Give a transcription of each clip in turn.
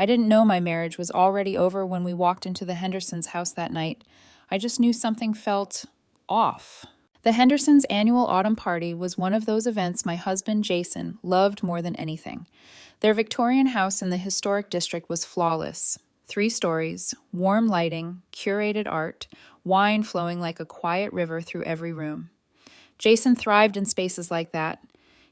I didn't know my marriage was already over when we walked into the Hendersons' house that night. I just knew something felt off. The Hendersons' annual autumn party was one of those events my husband, Jason, loved more than anything. Their Victorian house in the historic district was flawless. 3 stories, warm lighting, curated art, wine flowing like a quiet river through every room. Jason thrived in spaces like that.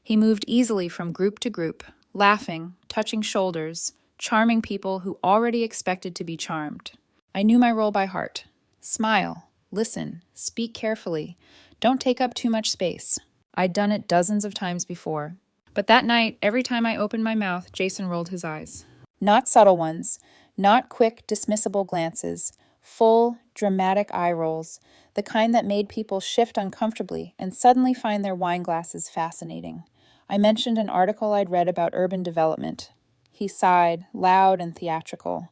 He moved easily from group to group, laughing, touching shoulders, charming people who already expected to be charmed. I knew my role by heart. Smile, listen, speak carefully. Don't take up too much space. I'd done it dozens of times before. But that night, every time I opened my mouth, Jason rolled his eyes. Not subtle ones, not quick, dismissible glances, full, dramatic eye rolls, the kind that made people shift uncomfortably and suddenly find their wine glasses fascinating. I mentioned an article I'd read about urban development. He sighed, loud and theatrical.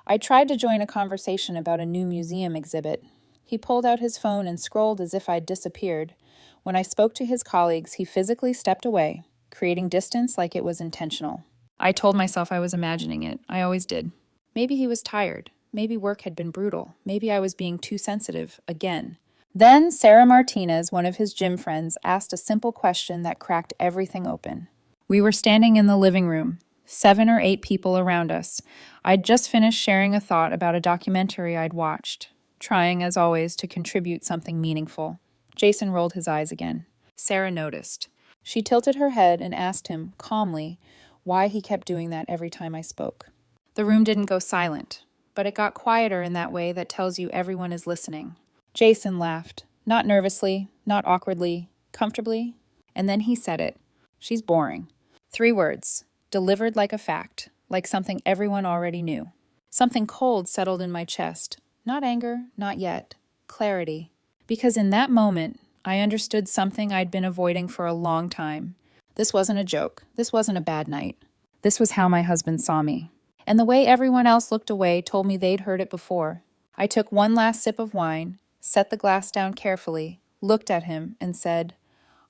I tried to join a conversation about a new museum exhibit. He pulled out his phone and scrolled as if I'd disappeared. When I spoke to his colleagues, he physically stepped away, creating distance like it was intentional. I told myself I was imagining it. I always did. Maybe he was tired. Maybe work had been brutal. Maybe I was being too sensitive, again. Then Sarah Martinez, one of his gym friends, asked a simple question that cracked everything open. We were standing in the living room, 7 or 8 people around us. I'd just finished sharing a thought about a documentary I'd watched, trying, as always, to contribute something meaningful. Jason rolled his eyes again. Sarah noticed. She tilted her head and asked him, calmly, why he kept doing that every time I spoke. The room didn't go silent, but it got quieter in that way that tells you everyone is listening. Jason laughed, not nervously, not awkwardly, comfortably, and then he said it. She's boring. 3 words, delivered like a fact, like something everyone already knew. Something cold settled in my chest. Not anger, not yet. Clarity. Because in that moment, I understood something I'd been avoiding for a long time. This wasn't a joke. This wasn't a bad night. This was how my husband saw me. And the way everyone else looked away told me they'd heard it before. I took one last sip of wine, set the glass down carefully, looked at him, and said,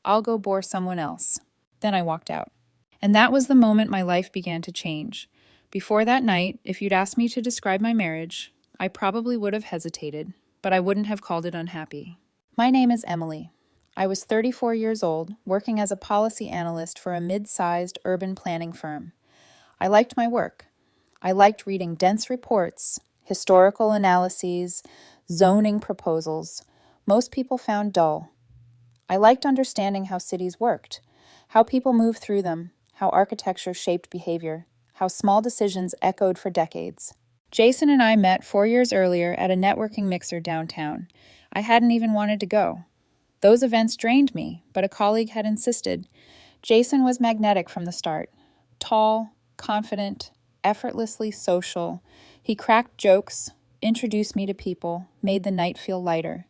I'll go bore someone else. Then I walked out. And that was the moment my life began to change. Before that night, if you'd asked me to describe my marriage, I probably would have hesitated, but I wouldn't have called it unhappy. My name is Emily. I was 34 years old, working as a policy analyst for a mid-sized urban planning firm. I liked my work. I liked reading dense reports, historical analyses, zoning proposals. Most people found dull. I liked understanding how cities worked, how people moved through them, how architecture shaped behavior, how small decisions echoed for decades. Jason and I met 4 years earlier at a networking mixer downtown. I hadn't even wanted to go. Those events drained me, but a colleague had insisted. Jason was magnetic from the start. Tall, confident, effortlessly social. He cracked jokes, introduced me to people, made the night feel lighter.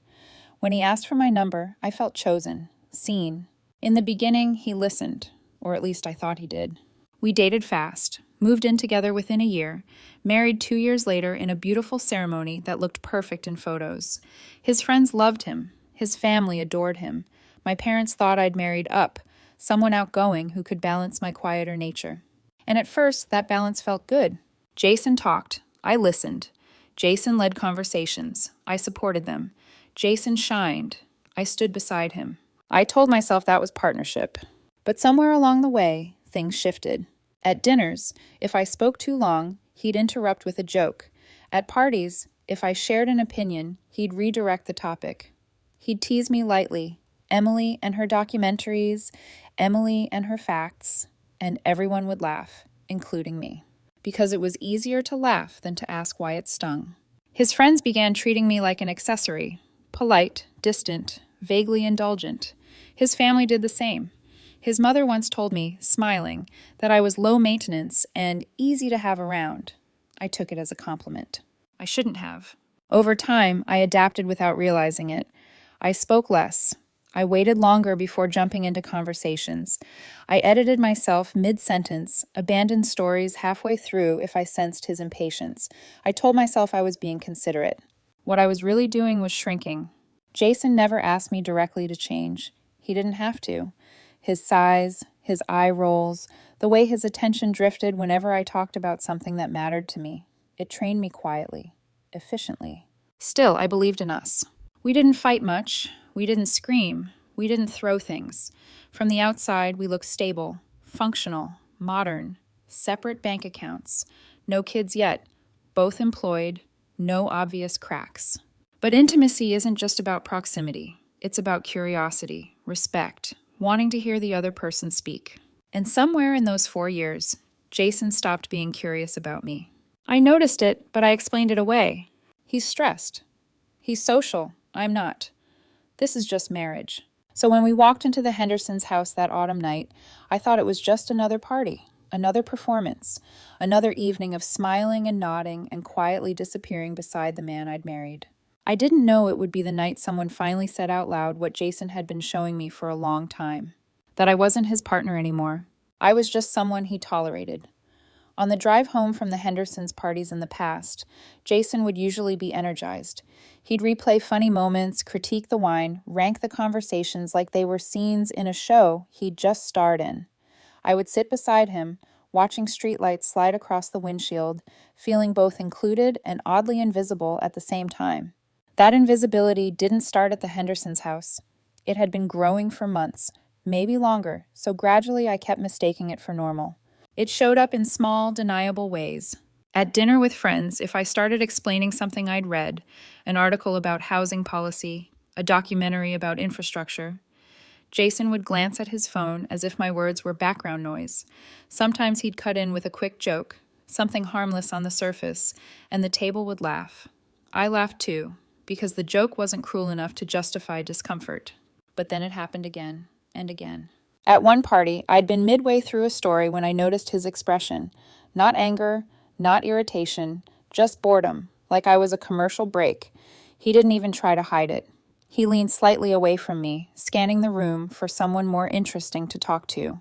When he asked for my number, I felt chosen, seen. In the beginning, he listened, or at least I thought he did. We dated fast, moved in together within a year, married 2 years later in a beautiful ceremony that looked perfect in photos. His friends loved him. His family adored him. My parents thought I'd married up, someone outgoing who could balance my quieter nature. And at first, that balance felt good. Jason talked. I listened. Jason led conversations. I supported them. Jason shined. I stood beside him. I told myself that was partnership. But somewhere along the way, things shifted. At dinners, if I spoke too long, he'd interrupt with a joke. At parties, if I shared an opinion, he'd redirect the topic. He'd tease me lightly. Emily and her documentaries, Emily and her facts, and everyone would laugh, including me, because it was easier to laugh than to ask why it stung. His friends began treating me like an accessory, polite, distant, vaguely indulgent. His family did the same. His mother once told me, smiling, that I was low maintenance and easy to have around. I took it as a compliment. I shouldn't have. Over time, I adapted without realizing it. I spoke less. I waited longer before jumping into conversations. I edited myself mid-sentence, abandoned stories halfway through if I sensed his impatience. I told myself I was being considerate. What I was really doing was shrinking. Jason never asked me directly to change. He didn't have to. His sighs, his eye rolls, The way his attention drifted whenever I talked about something that mattered to me. It trained me quietly, efficiently. Still, I believed in us. We didn't fight much. We didn't scream. We didn't throw things. From the outside, we looked stable, functional, modern, separate bank accounts, no kids yet, both employed, no obvious cracks. But intimacy isn't just about proximity. It's about curiosity, respect, wanting to hear the other person speak. And somewhere in those 4 years, Jason stopped being curious about me. I noticed it, but I explained it away. He's stressed. He's social. I'm not. This is just marriage. So when we walked into the Hendersons' house that autumn night, I thought it was just another party, another performance, another evening of smiling and nodding and quietly disappearing beside the man I'd married. I didn't know it would be the night someone finally said out loud what Jason had been showing me for a long time, that I wasn't his partner anymore. I was just someone he tolerated. On the drive home from the Hendersons' parties in the past, Jason would usually be energized. He'd replay funny moments, critique the wine, rank the conversations like they were scenes in a show he'd just starred in. I would sit beside him, watching streetlights slide across the windshield, feeling both included and oddly invisible at the same time. That invisibility didn't start at the Hendersons' house. It had been growing for months, maybe longer, so gradually I kept mistaking it for normal. It showed up in small, deniable ways. At dinner with friends, if I started explaining something I'd read, an article about housing policy, a documentary about infrastructure, Jason would glance at his phone as if my words were background noise. Sometimes he'd cut in with a quick joke, something harmless on the surface, and the table would laugh. I laughed too, because the joke wasn't cruel enough to justify discomfort. But then it happened again and again. At one party, I'd been midway through a story when I noticed his expression. Not anger, not irritation, just boredom, like I was a commercial break. He didn't even try to hide it. He leaned slightly away from me, scanning the room for someone more interesting to talk to.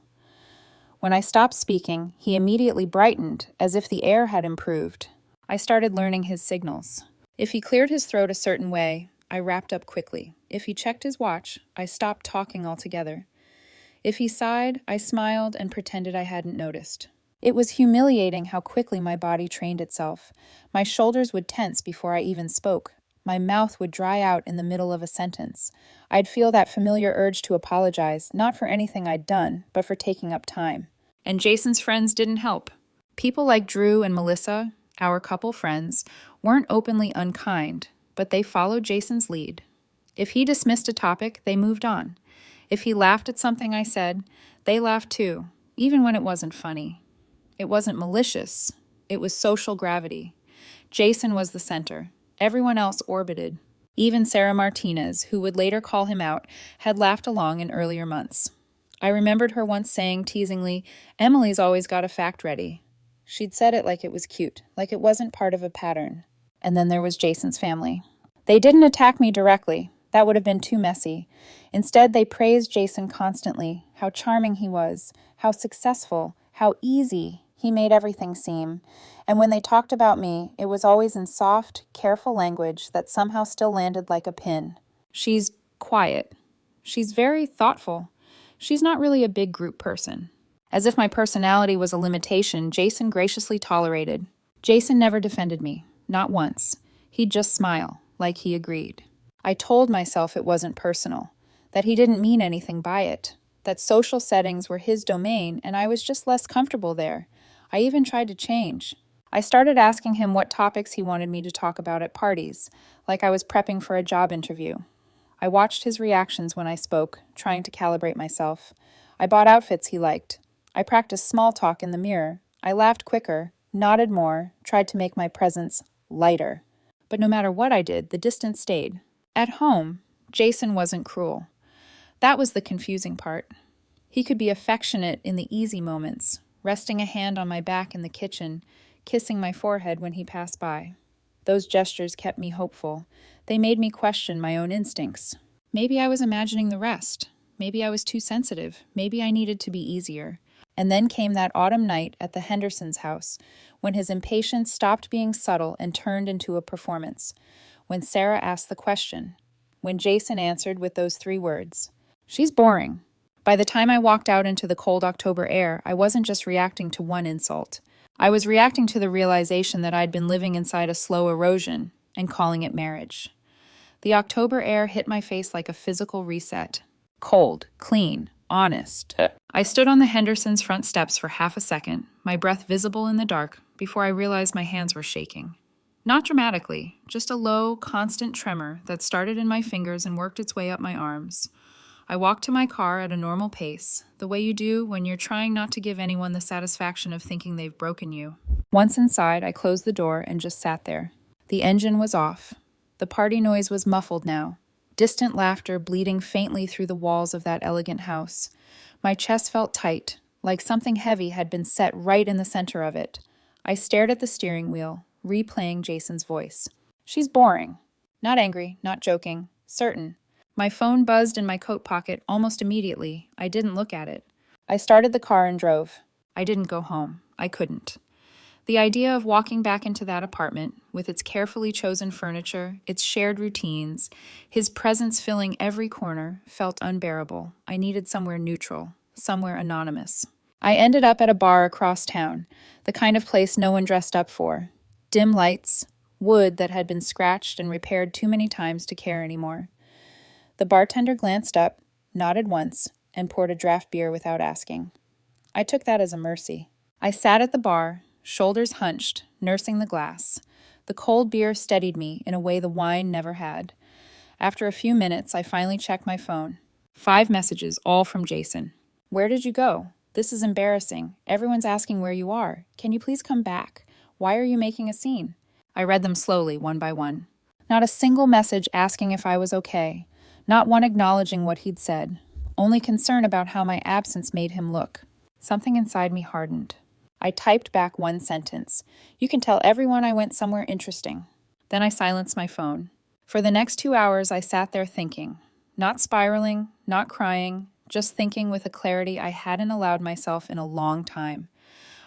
When I stopped speaking, he immediately brightened, as if the air had improved. I started learning his signals. If he cleared his throat a certain way, I wrapped up quickly. If he checked his watch, I stopped talking altogether. If he sighed, I smiled and pretended I hadn't noticed. It was humiliating how quickly my body trained itself. My shoulders would tense before I even spoke. My mouth would dry out in the middle of a sentence. I'd feel that familiar urge to apologize, not for anything I'd done, but for taking up time. And Jason's friends didn't help. People like Drew and Melissa, our couple friends, weren't openly unkind, but they followed Jason's lead. If he dismissed a topic, they moved on. If he laughed at something I said, they laughed too, even when it wasn't funny. It wasn't malicious. It was social gravity. Jason was the center. Everyone else orbited. Even Sarah Martinez, who would later call him out, had laughed along in earlier months. I remembered her once saying teasingly, "Emily's always got a fact ready." She'd said it like it was cute, like it wasn't part of a pattern. And then there was Jason's family. They didn't attack me directly. That would have been too messy. Instead, they praised Jason constantly, how charming he was, how successful, how easy he made everything seem. And when they talked about me, it was always in soft, careful language that somehow still landed like a pin. She's quiet. She's very thoughtful. She's not really a big group person. As if my personality was a limitation, Jason graciously tolerated. Jason never defended me, not once. He'd just smile, like he agreed. I told myself it wasn't personal, that he didn't mean anything by it, that social settings were his domain and I was just less comfortable there. I even tried to change. I started asking him what topics he wanted me to talk about at parties, like I was prepping for a job interview. I watched his reactions when I spoke, trying to calibrate myself. I bought outfits he liked. I practiced small talk in the mirror. I laughed quicker, nodded more, tried to make my presence lighter. But no matter what I did, the distance stayed. At home, Jason wasn't cruel. That was the confusing part. He could be affectionate in the easy moments, resting a hand on my back in the kitchen, kissing my forehead when he passed by. Those gestures kept me hopeful. They made me question my own instincts. Maybe I was imagining the rest. Maybe I was too sensitive. Maybe I needed to be easier. And then came that autumn night at the Hendersons' house, when his impatience stopped being subtle and turned into a performance. When Sarah asked the question. When Jason answered with those 3 words. "She's boring." By the time I walked out into the cold October air, I wasn't just reacting to one insult. I was reacting to the realization that I'd been living inside a slow erosion and calling it marriage. The October air hit my face like a physical reset. Cold, clean, honest. I stood on the Hendersons' front steps for half a second, my breath visible in the dark, before I realized my hands were shaking. Not dramatically, just a low, constant tremor that started in my fingers and worked its way up my arms. I walked to my car at a normal pace, the way you do when you're trying not to give anyone the satisfaction of thinking they've broken you. Once inside, I closed the door and just sat there. The engine was off. The party noise was muffled now, distant laughter bleeding faintly through the walls of that elegant house. My chest felt tight, like something heavy had been set right in the center of it. I stared at the steering wheel, replaying Jason's voice. She's boring. Not angry, not joking, certain. My phone buzzed in my coat pocket almost immediately. I didn't look at it. I started the car and drove. I didn't go home. I couldn't. The idea of walking back into that apartment, with its carefully chosen furniture, its shared routines, his presence filling every corner, felt unbearable. I needed somewhere neutral, somewhere anonymous. I ended up at a bar across town, the kind of place no one dressed up for. Dim lights, wood that had been scratched and repaired too many times to care anymore. The bartender glanced up, nodded once, and poured a draft beer without asking. I took that as a mercy. I sat at the bar, shoulders hunched, nursing the glass. The cold beer steadied me in a way the wine never had. After a few minutes, I finally checked my phone. 5 messages, all from Jason. Where did you go? This is embarrassing. Everyone's asking where you are. Can you please come back? Why are you making a scene? I read them slowly, one by one. Not a single message asking if I was okay. Not one acknowledging what he'd said. Only concern about how my absence made him look. Something inside me hardened. I typed back one sentence. You can tell everyone I went somewhere interesting. Then I silenced my phone. For the next 2 hours, I sat there thinking. Not spiraling, not crying, just thinking with a clarity I hadn't allowed myself in a long time.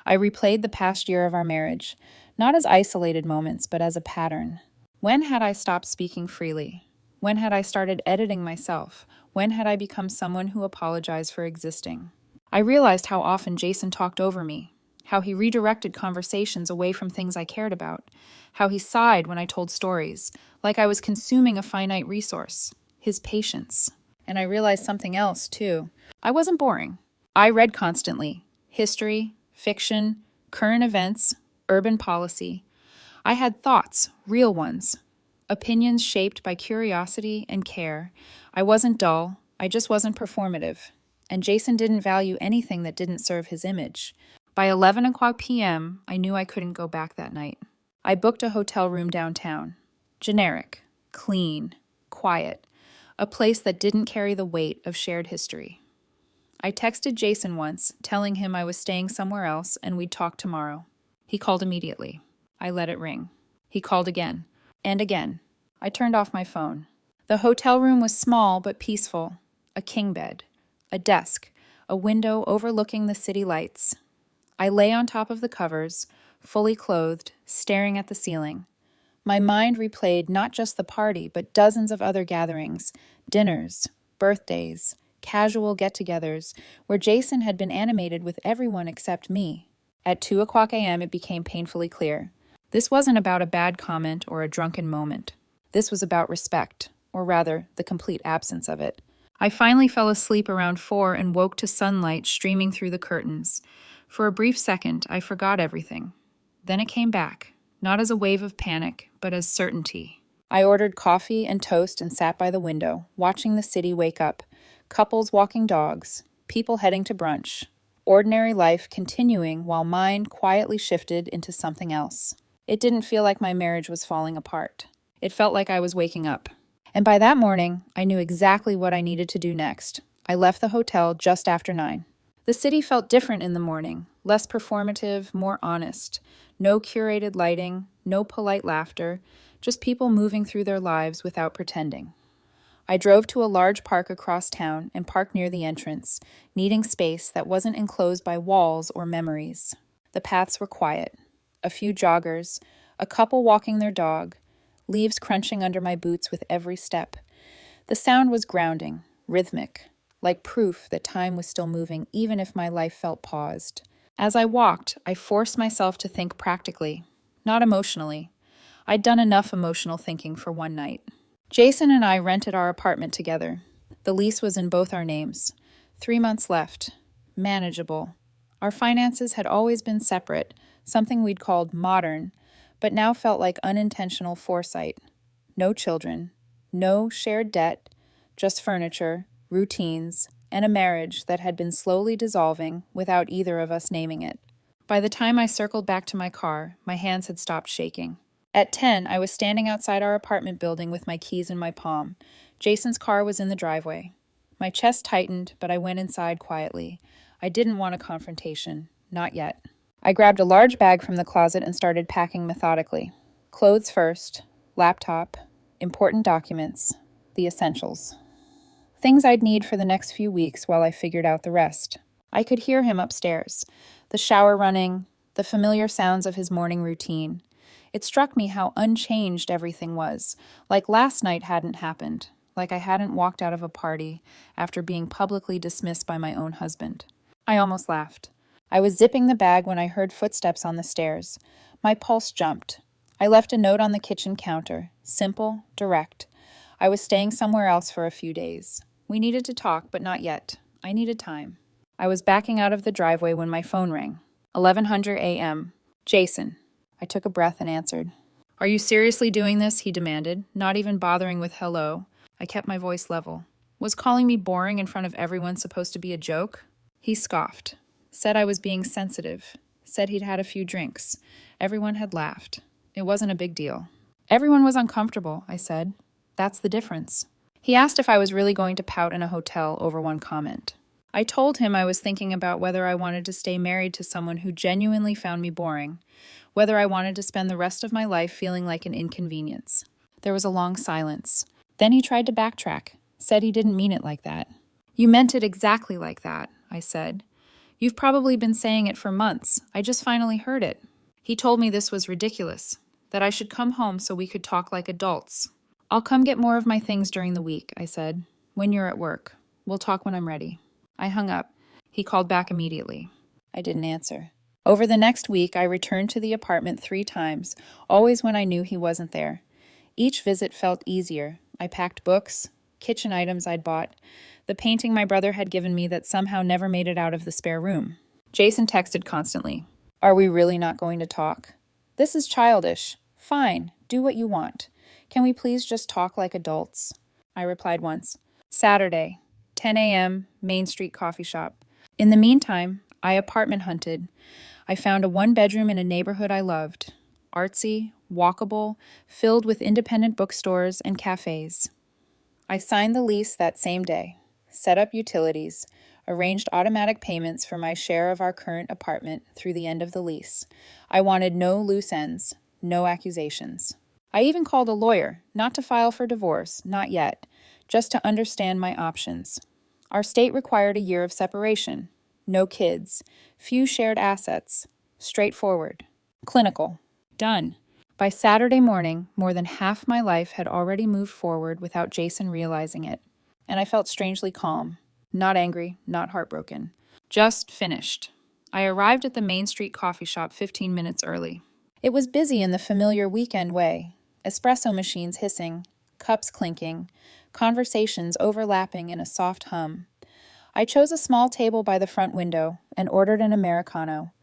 I replayed the past year of our marriage, not as isolated moments, but as a pattern. When had I stopped speaking freely? When had I started editing myself? When had I become someone who apologized for existing? I realized how often Jason talked over me, how he redirected conversations away from things I cared about, how he sighed when I told stories, like I was consuming a finite resource, his patience. And I realized something else, too. I wasn't boring. I read constantly. History, fiction, current events, urban policy. I had thoughts, real ones. Opinions shaped by curiosity and care. I wasn't dull. I just wasn't performative. And Jason didn't value anything that didn't serve his image. By 11 o'clock p.m., I knew I couldn't go back that night. I booked a hotel room downtown. Generic, clean, quiet. A place that didn't carry the weight of shared history. I texted Jason once, telling him I was staying somewhere else and we'd talk tomorrow. He called immediately. I let it ring. He called again. And again. I turned off my phone. The hotel room was small but peaceful. A king bed. A desk. A window overlooking the city lights. I lay on top of the covers, fully clothed, staring at the ceiling. My mind replayed not just the party, but dozens of other gatherings, dinners, birthdays, casual get-togethers, where Jason had been animated with everyone except me. At 2 o'clock a.m., it became painfully clear. This wasn't about a bad comment or a drunken moment. This was about respect, or rather, the complete absence of it. I finally fell asleep around 4 and woke to sunlight streaming through the curtains. For a brief second, I forgot everything. Then it came back, not as a wave of panic, but as certainty. I ordered coffee and toast and sat by the window, watching the city wake up. Couples walking dogs, people heading to brunch. Ordinary life continuing while mine quietly shifted into something else. It didn't feel like my marriage was falling apart. It felt like I was waking up. And by that morning, I knew exactly what I needed to do next. I left the hotel just after 9. The city felt different in the morning, less performative, more honest. No curated lighting, no polite laughter, just people moving through their lives without pretending. I drove to a large park across town and parked near the entrance, needing space that wasn't enclosed by walls or memories. The paths were quiet. A few joggers, a couple walking their dog, leaves crunching under my boots with every step. The sound was grounding, rhythmic. like proof that time was still moving even if my life felt paused. As I walked, I forced myself to think practically, not emotionally. I'd done enough emotional thinking for one night. Jason and I rented our apartment together. The lease was in both our names. 3 months left. Manageable. Our finances had always been separate, something we'd called modern, but now felt like unintentional foresight. No children, no shared debt, just furniture, routines, and a marriage that had been slowly dissolving without either of us naming it. By the time I circled back to my car, my hands had stopped shaking. At 10, I was standing outside our apartment building with my keys in my palm. Jason's car was in the driveway. My chest tightened, but I went inside quietly. I didn't want a confrontation. Not yet. I grabbed a large bag from the closet and started packing methodically. Clothes first, laptop, important documents, the essentials. Things I'd need for the next few weeks while I figured out the rest. I could hear him upstairs, the shower running, the familiar sounds of his morning routine. It struck me how unchanged everything was, like last night hadn't happened, like I hadn't walked out of a party after being publicly dismissed by my own husband. I almost laughed. I was zipping the bag when I heard footsteps on the stairs. My pulse jumped. I left a note on the kitchen counter, simple, direct. I was staying somewhere else for a few days. We needed to talk, but not yet. I needed time. I was backing out of the driveway when my phone rang. 1100 a.m. Jason. I took a breath and answered. Are you seriously doing this? He demanded, not even bothering with hello. I kept my voice level. Was calling me boring in front of everyone supposed to be a joke? He scoffed. Said I was being sensitive. Said he'd had a few drinks. Everyone had laughed. It wasn't a big deal. Everyone was uncomfortable, I said. That's the difference. He asked if I was really going to pout in a hotel over one comment. I told him I was thinking about whether I wanted to stay married to someone who genuinely found me boring, whether I wanted to spend the rest of my life feeling like an inconvenience. There was a long silence. Then he tried to backtrack, said he didn't mean it like that. You meant it exactly like that, I said. You've probably been saying it for months. I just finally heard it. He told me this was ridiculous, that I should come home so we could talk like adults. I'll come get more of my things during the week, I said. When you're at work. We'll talk when I'm ready. I hung up. He called back immediately. I didn't answer. Over the next week, I returned to the apartment 3 times, always when I knew he wasn't there. Each visit felt easier. I packed books, kitchen items I'd bought, the painting my brother had given me that somehow never made it out of the spare room. Jason texted constantly. Are we really not going to talk? This is childish. Fine, do what you want. Can we please just talk like adults? I replied once. Saturday, 10 a.m., Main Street coffee shop. In the meantime, I apartment hunted. I found a 1-bedroom in a neighborhood I loved. Artsy, walkable, filled with independent bookstores and cafes. I signed the lease that same day, set up utilities, arranged automatic payments for my share of our current apartment through the end of the lease. I wanted no loose ends, no accusations. I even called a lawyer, not to file for divorce, not yet, just to understand my options. Our state required a year of separation. No kids. Few shared assets. Straightforward. Clinical. Done. By Saturday morning, more than half my life had already moved forward without Jason realizing it. And I felt strangely calm. Not angry, not heartbroken. Just finished. I arrived at the Main Street coffee shop 15 minutes early. It was busy in the familiar weekend way. Espresso machines hissing, cups clinking, conversations overlapping in a soft hum. I chose a small table by the front window and ordered an Americano.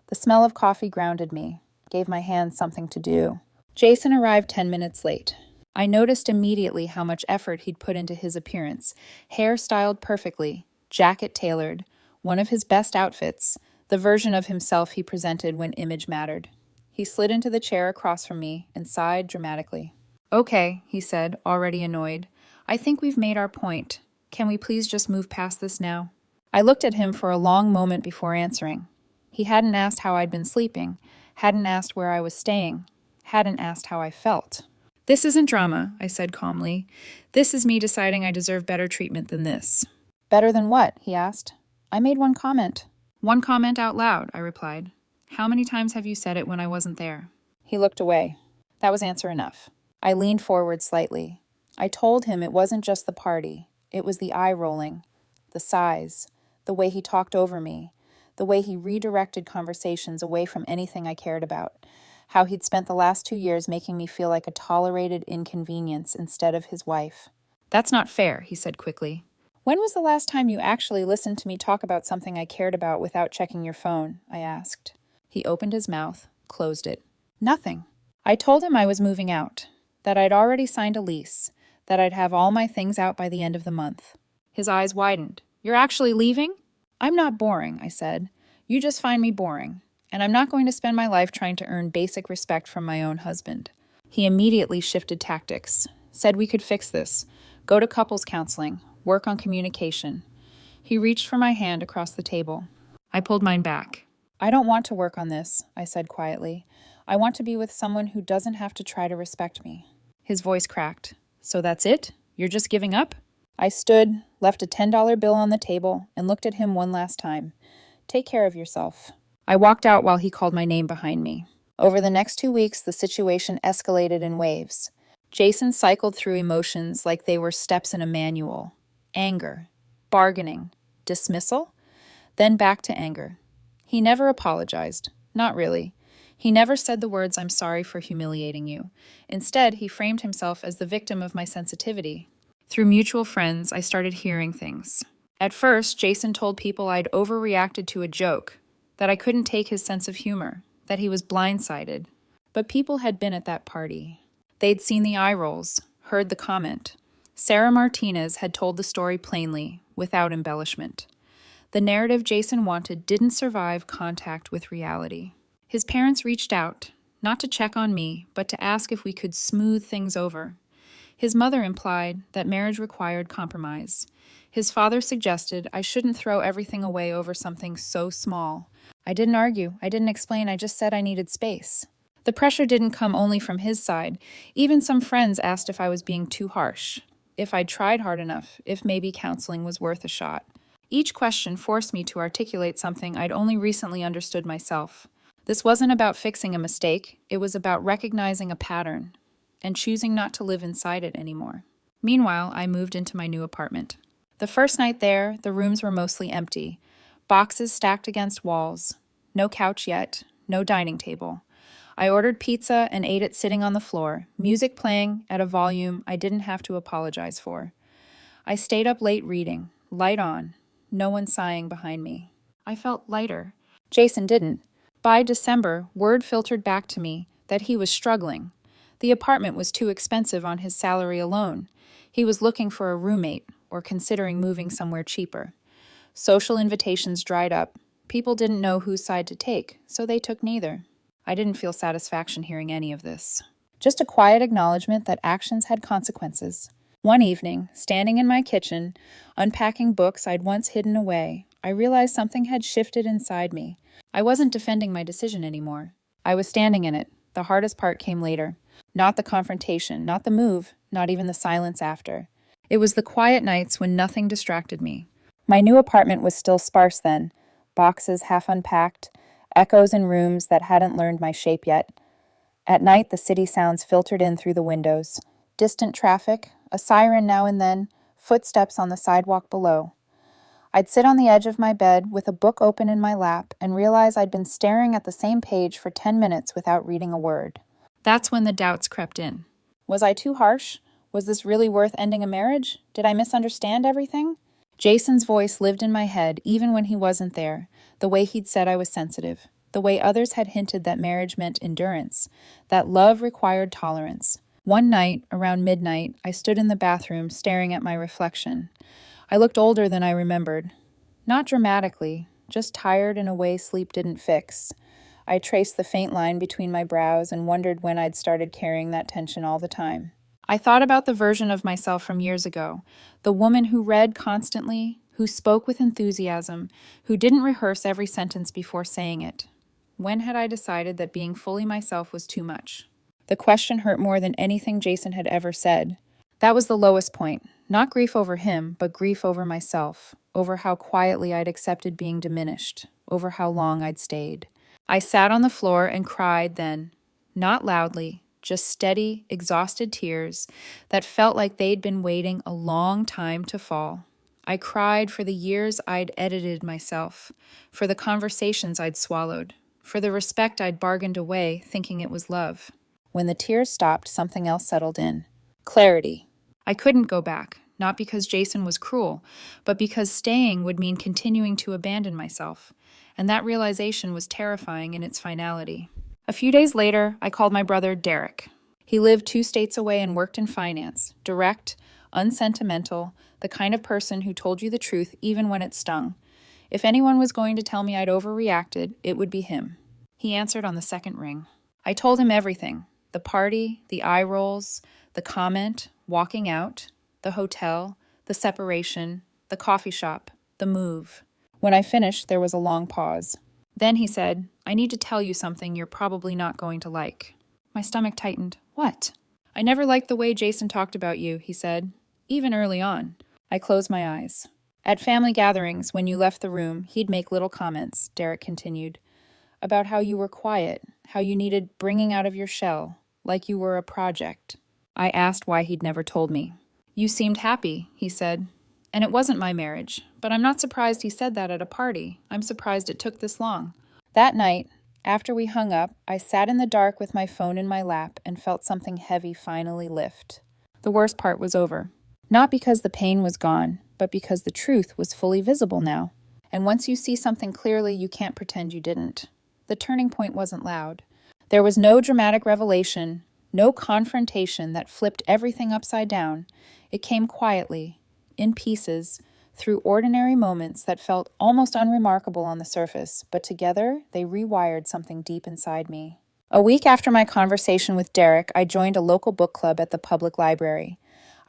The smell of coffee grounded me, gave my hands something to do. Jason arrived 10 minutes late. I noticed immediately how much effort he'd put into his appearance. Hair styled perfectly, jacket tailored, one of his best outfits, the version of himself he presented when image mattered. He slid into the chair across from me and sighed dramatically. Okay, he said, already annoyed. I think we've made our point. Can we please just move past this now? I looked at him for a long moment before answering. He hadn't asked how I'd been sleeping, hadn't asked where I was staying, hadn't asked how I felt. This isn't drama, I said calmly. This is me deciding I deserve better treatment than this. Better than what? He asked. I made one comment. One comment out loud, I replied. How many times have you said it when I wasn't there? He looked away. That was answer enough. I leaned forward slightly. I told him it wasn't just the party. It was the eye rolling, the sighs, the way he talked over me, the way he redirected conversations away from anything I cared about, how he'd spent the last 2 years making me feel like a tolerated inconvenience instead of his wife. "That's not fair," he said quickly. "When was the last time you actually listened to me talk about something I cared about without checking your phone?" I asked. He opened his mouth, closed it. "Nothing." I told him I was moving out, that I'd already signed a lease, that I'd have all my things out by the end of the month. His eyes widened. "You're actually leaving?" "I'm not boring," I said. "You just find me boring, and I'm not going to spend my life trying to earn basic respect from my own husband." He immediately shifted tactics, said we could fix this, go to couples counseling, work on communication. He reached for my hand across the table. I pulled mine back. "I don't want to work on this," I said quietly. "I want to be with someone who doesn't have to try to respect me." His voice cracked. "So that's it? You're just giving up?" I stood, left a $10 bill on the table, and looked at him one last time. "Take care of yourself." I walked out while he called my name behind me. Over the next 2 weeks, the situation escalated in waves. Jason cycled through emotions like they were steps in a manual. Anger, bargaining, dismissal, then back to anger. He never apologized. Not really. He never said the words, "I'm sorry for humiliating you." Instead, he framed himself as the victim of my sensitivity. Through mutual friends, I started hearing things. At first, Jason told people I'd overreacted to a joke, that I couldn't take his sense of humor, that he was blindsided. But people had been at that party. They'd seen the eye rolls, heard the comment. Sarah Martinez had told the story plainly, without embellishment. The narrative Jason wanted didn't survive contact with reality. His parents reached out, not to check on me, but to ask if we could smooth things over. His mother implied that marriage required compromise. His father suggested I shouldn't throw everything away over something so small. I didn't argue, I didn't explain, I just said I needed space. The pressure didn't come only from his side. Even some friends asked if I was being too harsh, if I'd tried hard enough, if maybe counseling was worth a shot. Each question forced me to articulate something I'd only recently understood myself. This wasn't about fixing a mistake, it was about recognizing a pattern and choosing not to live inside it anymore. Meanwhile, I moved into my new apartment. The first night there, the rooms were mostly empty. Boxes stacked against walls. No couch yet, no dining table. I ordered pizza and ate it sitting on the floor, music playing at a volume I didn't have to apologize for. I stayed up late reading, light on, no one sighing behind me. I felt lighter. Jason didn't. By December, word filtered back to me that he was struggling. The apartment was too expensive on his salary alone. He was looking for a roommate or considering moving somewhere cheaper. Social invitations dried up. People didn't know whose side to take, so they took neither. I didn't feel satisfaction hearing any of this. Just a quiet acknowledgement that actions had consequences. One evening, standing in my kitchen, unpacking books I'd once hidden away, I realized something had shifted inside me. I wasn't defending my decision anymore. I was standing in it. The hardest part came later. Not the confrontation, not the move, not even the silence after. It was the quiet nights when nothing distracted me. My new apartment was still sparse then. Boxes half unpacked, echoes in rooms that hadn't learned my shape yet. At night, the city sounds filtered in through the windows. Distant traffic, a siren now and then, footsteps on the sidewalk below. I'd sit on the edge of my bed with a book open in my lap and realize I'd been staring at the same page for 10 minutes without reading a word. That's when the doubts crept in. Was I too harsh? Was this really worth ending a marriage? Did I misunderstand everything? Jason's voice lived in my head even when he wasn't there, the way he'd said I was sensitive, the way others had hinted that marriage meant endurance, that love required tolerance. One night, around midnight, I stood in the bathroom staring at my reflection. I looked older than I remembered. Not dramatically, just tired in a way sleep didn't fix. I traced the faint line between my brows and wondered when I'd started carrying that tension all the time. I thought about the version of myself from years ago, the woman who read constantly, who spoke with enthusiasm, who didn't rehearse every sentence before saying it. When had I decided that being fully myself was too much? The question hurt more than anything Jason had ever said. That was the lowest point. Not grief over him, but grief over myself, over how quietly I'd accepted being diminished, over how long I'd stayed. I sat on the floor and cried then, not loudly, just steady, exhausted tears that felt like they'd been waiting a long time to fall. I cried for the years I'd edited myself, for the conversations I'd swallowed, for the respect I'd bargained away thinking it was love. When the tears stopped, something else settled in. Clarity. I couldn't go back, not because Jason was cruel, but because staying would mean continuing to abandon myself, and that realization was terrifying in its finality. A few days later, I called my brother Derek. He lived 2 states away and worked in finance, direct, unsentimental, the kind of person who told you the truth even when it stung. If anyone was going to tell me I'd overreacted, it would be him. He answered on the second ring. I told him everything. The party, the eye rolls, the comment, walking out, the hotel, the separation, the coffee shop, the move. When I finished, there was a long pause. Then he said, I need to tell you something you're probably not going to like. My stomach tightened. What? I never liked the way Jason talked about you, he said, even early on. I closed my eyes. At family gatherings, when you left the room, he'd make little comments, Derek continued, about how you were quiet, how you needed bringing out of your shell, like you were a project. I asked why he'd never told me. You seemed happy, he said. And it wasn't my marriage, but I'm not surprised he said that at a party. I'm surprised it took this long. That night, after we hung up, I sat in the dark with my phone in my lap and felt something heavy finally lift. The worst part was over. Not because the pain was gone, but because the truth was fully visible now. And once you see something clearly, you can't pretend you didn't. The turning point wasn't loud. There was no dramatic revelation, no confrontation that flipped everything upside down. It came quietly, in pieces, through ordinary moments that felt almost unremarkable on the surface, but together they rewired something deep inside me. A week after my conversation with Derek, I joined a local book club at the public library.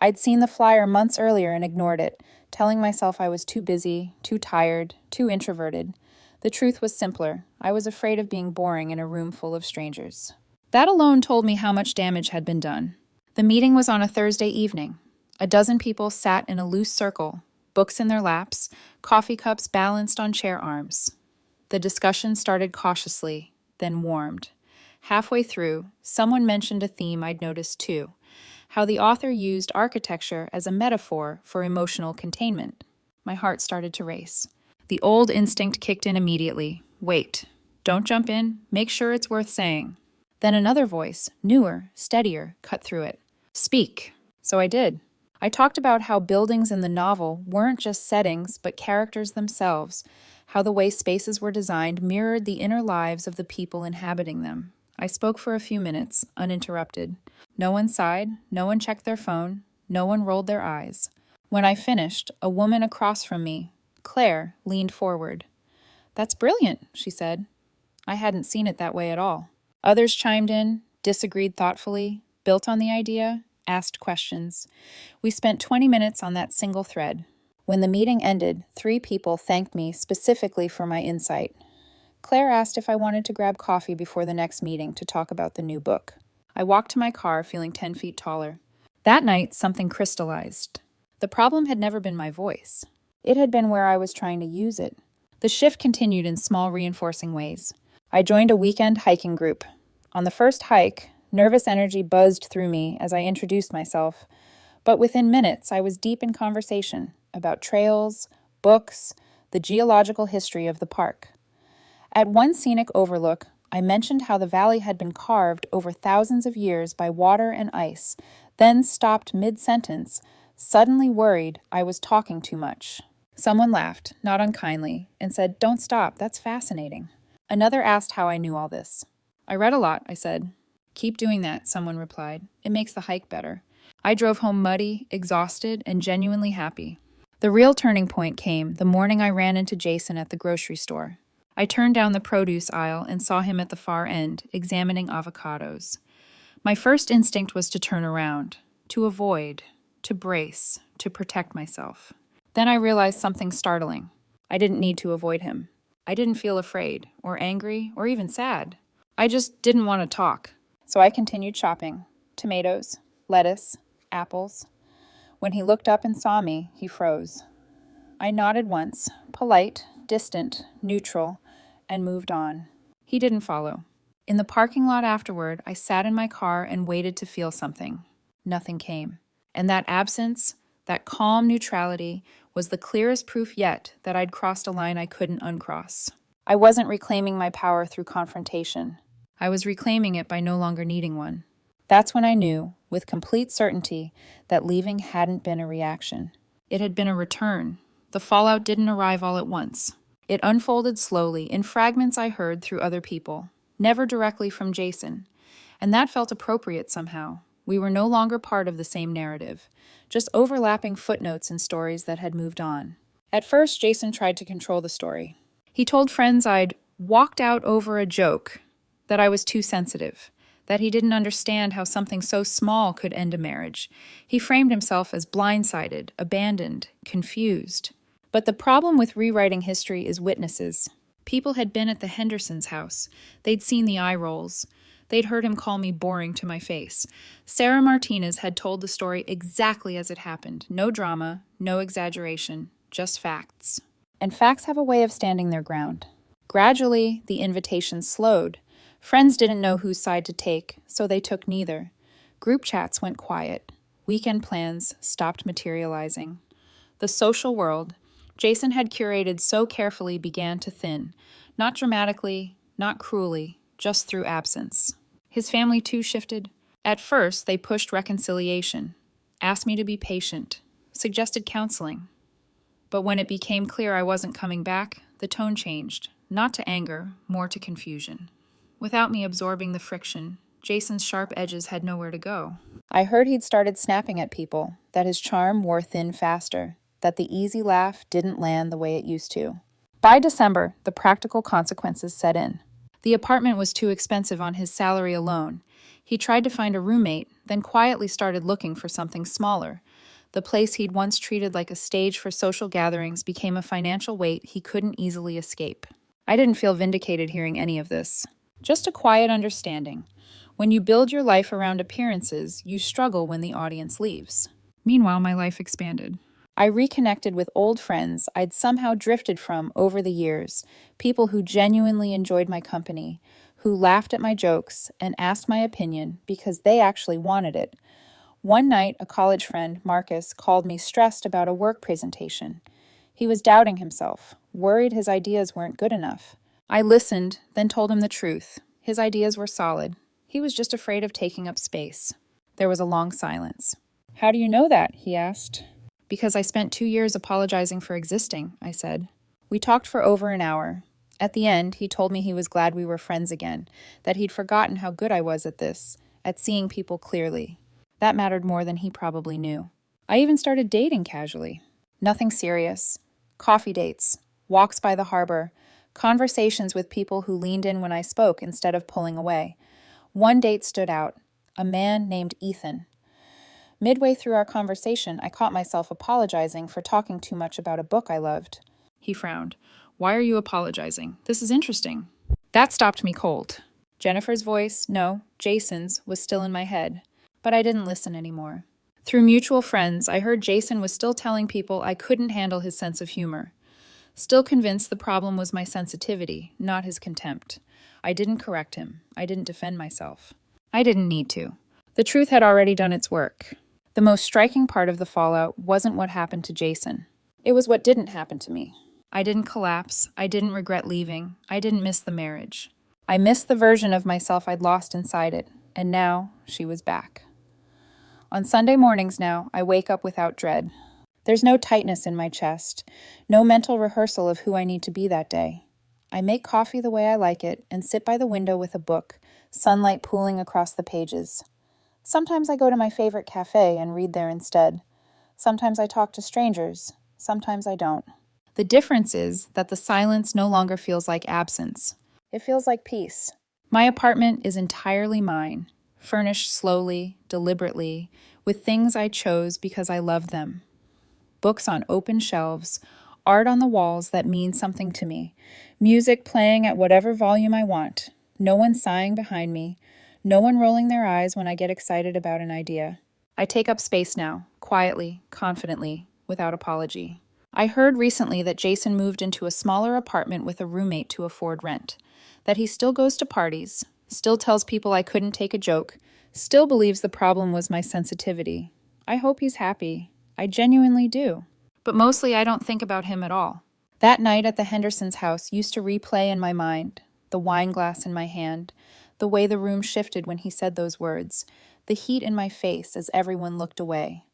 I'd seen the flyer months earlier and ignored it, telling myself I was too busy, too tired, too introverted. The truth was simpler. I was afraid of being boring in a room full of strangers. That alone told me how much damage had been done. The meeting was on a Thursday evening. A dozen people sat in a loose circle, books in their laps, coffee cups balanced on chair arms. The discussion started cautiously, then warmed. Halfway through, someone mentioned a theme I'd noticed too, how the author used architecture as a metaphor for emotional containment. My heart started to race. The old instinct kicked in immediately. Wait. Don't jump in. Make sure it's worth saying. Then another voice, newer, steadier, cut through it. Speak. So I did. I talked about how buildings in the novel weren't just settings, but characters themselves, how the way spaces were designed mirrored the inner lives of the people inhabiting them. I spoke for a few minutes, uninterrupted. No one sighed, no one checked their phone, no one rolled their eyes. When I finished, a woman across from me, Claire, leaned forward. That's brilliant, she said. I hadn't seen it that way at all. Others chimed in, disagreed thoughtfully, built on the idea, asked questions. We spent 20 minutes on that single thread. When the meeting ended, 3 people thanked me specifically for my insight. Claire asked if I wanted to grab coffee before the next meeting to talk about the new book. I walked to my car feeling 10 feet taller. That night, something crystallized. The problem had never been my voice. It had been where I was trying to use it. The shift continued in small, reinforcing ways. I joined a weekend hiking group. On the first hike, nervous energy buzzed through me as I introduced myself, but within minutes I was deep in conversation about trails, books, the geological history of the park. At one scenic overlook, I mentioned how the valley had been carved over thousands of years by water and ice, then stopped mid-sentence, suddenly worried I was talking too much. Someone laughed, not unkindly, and said, "Don't stop, that's fascinating." Another asked how I knew all this. "I read a lot," I said. "Keep doing that," someone replied. "It makes the hike better." I drove home muddy, exhausted, and genuinely happy. The real turning point came the morning I ran into Jason at the grocery store. I turned down the produce aisle and saw him at the far end, examining avocados. My first instinct was to turn around, to avoid, to brace, to protect myself. Then I realized something startling. I didn't need to avoid him. I didn't feel afraid, or angry, or even sad. I just didn't want to talk. So I continued shopping. Tomatoes, lettuce, apples. When he looked up and saw me, he froze. I nodded once, polite, distant, neutral, and moved on. He didn't follow. In the parking lot afterward, I sat in my car and waited to feel something. Nothing came. And that absence, That calm neutrality was the clearest proof yet that I'd crossed a line I couldn't uncross. I wasn't reclaiming my power through confrontation. I was reclaiming it by no longer needing one. That's when I knew, with complete certainty, that leaving hadn't been a reaction. It had been a return. The fallout didn't arrive all at once. It unfolded slowly, in fragments I heard through other people, never directly from Jason. And that felt appropriate somehow. We were no longer part of the same narrative, just overlapping footnotes in stories that had moved on. At first, Jason tried to control the story. He told friends I'd walked out over a joke, that I was too sensitive, that he didn't understand how something so small could end a marriage. He framed himself as blindsided, abandoned, confused. But the problem with rewriting history is witnesses. People had been at the Hendersons' house. They'd seen the eye rolls. They'd heard him call me boring to my face. Sarah Martinez had told the story exactly as it happened. No drama, no exaggeration, just facts. And facts have a way of standing their ground. Gradually, the invitations slowed. Friends didn't know whose side to take, so they took neither. Group chats went quiet. Weekend plans stopped materializing. The social world Jason had curated so carefully began to thin, not dramatically, not cruelly, just through absence. His family too shifted. At first, they pushed reconciliation, asked me to be patient, suggested counseling. But when it became clear I wasn't coming back, the tone changed, not to anger, more to confusion. Without me absorbing the friction, Jason's sharp edges had nowhere to go. I heard he'd started snapping at people, that his charm wore thin faster, that the easy laugh didn't land the way it used to. By December, the practical consequences set in. The apartment was too expensive on his salary alone. He tried to find a roommate, then quietly started looking for something smaller. The place he'd once treated like a stage for social gatherings became a financial weight he couldn't easily escape. I didn't feel vindicated hearing any of this. Just a quiet understanding. When you build your life around appearances, you struggle when the audience leaves. Meanwhile, my life expanded. I reconnected with old friends I'd somehow drifted from over the years, people who genuinely enjoyed my company, who laughed at my jokes and asked my opinion because they actually wanted it. One night, a college friend, Marcus, called me stressed about a work presentation. He was doubting himself, worried his ideas weren't good enough. I listened, then told him the truth. His ideas were solid. He was just afraid of taking up space. There was a long silence. "How do you know that?" he asked. "Because I spent 2 years apologizing for existing," I said. We talked for over an hour. At the end, he told me he was glad we were friends again, that he'd forgotten how good I was at this, at seeing people clearly. That mattered more than he probably knew. I even started dating casually. Nothing serious. Coffee dates, walks by the harbor, conversations with people who leaned in when I spoke instead of pulling away. One date stood out, a man named Ethan. Midway through our conversation, I caught myself apologizing for talking too much about a book I loved. He frowned. "Why are you apologizing? This is interesting." That stopped me cold. Jennifer's voice, no, Jason's, was still in my head. But I didn't listen anymore. Through mutual friends, I heard Jason was still telling people I couldn't handle his sense of humor. Still convinced the problem was my sensitivity, not his contempt. I didn't correct him. I didn't defend myself. I didn't need to. The truth had already done its work. The most striking part of the fallout wasn't what happened to Jason. It was what didn't happen to me. I didn't collapse. I didn't regret leaving. I didn't miss the marriage. I missed the version of myself I'd lost inside it, and now she was back. On Sunday mornings now, I wake up without dread. There's no tightness in my chest, no mental rehearsal of who I need to be that day. I make coffee the way I like it and sit by the window with a book, sunlight pooling across the pages. Sometimes I go to my favorite cafe and read there instead. Sometimes I talk to strangers. Sometimes I don't. The difference is that the silence no longer feels like absence. It feels like peace. My apartment is entirely mine, furnished slowly, deliberately, with things I chose because I love them. Books on open shelves, art on the walls that mean something to me, music playing at whatever volume I want, no one sighing behind me, no one rolling their eyes when I get excited about an idea. I take up space now, quietly, confidently, without apology. I heard recently that Jason moved into a smaller apartment with a roommate to afford rent, that he still goes to parties, still tells people I couldn't take a joke, still believes the problem was my sensitivity. I hope he's happy. I genuinely do. But mostly I don't think about him at all. That night at the Hendersons' house used to replay in my mind, the wine glass in my hand, the way the room shifted when he said those words, the heat in my face as everyone looked away.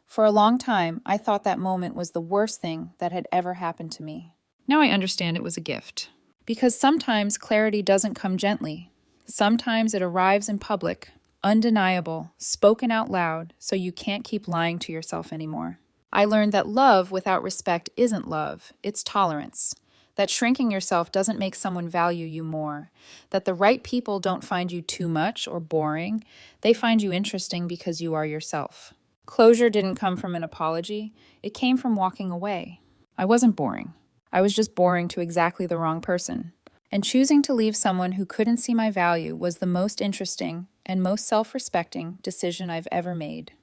For a long time, I thought that moment was the worst thing that had ever happened to me. Now I understand it was a gift. Because sometimes clarity doesn't come gently. Sometimes it arrives in public, undeniable, spoken out loud, so you can't keep lying to yourself anymore. I learned that love without respect isn't love, it's tolerance. That shrinking yourself doesn't make someone value you more. That the right people don't find you too much or boring. They find you interesting because you are yourself. Closure didn't come from an apology. It came from walking away. I wasn't boring. I was just boring to exactly the wrong person. And choosing to leave someone who couldn't see my value was the most interesting and most self-respecting decision I've ever made.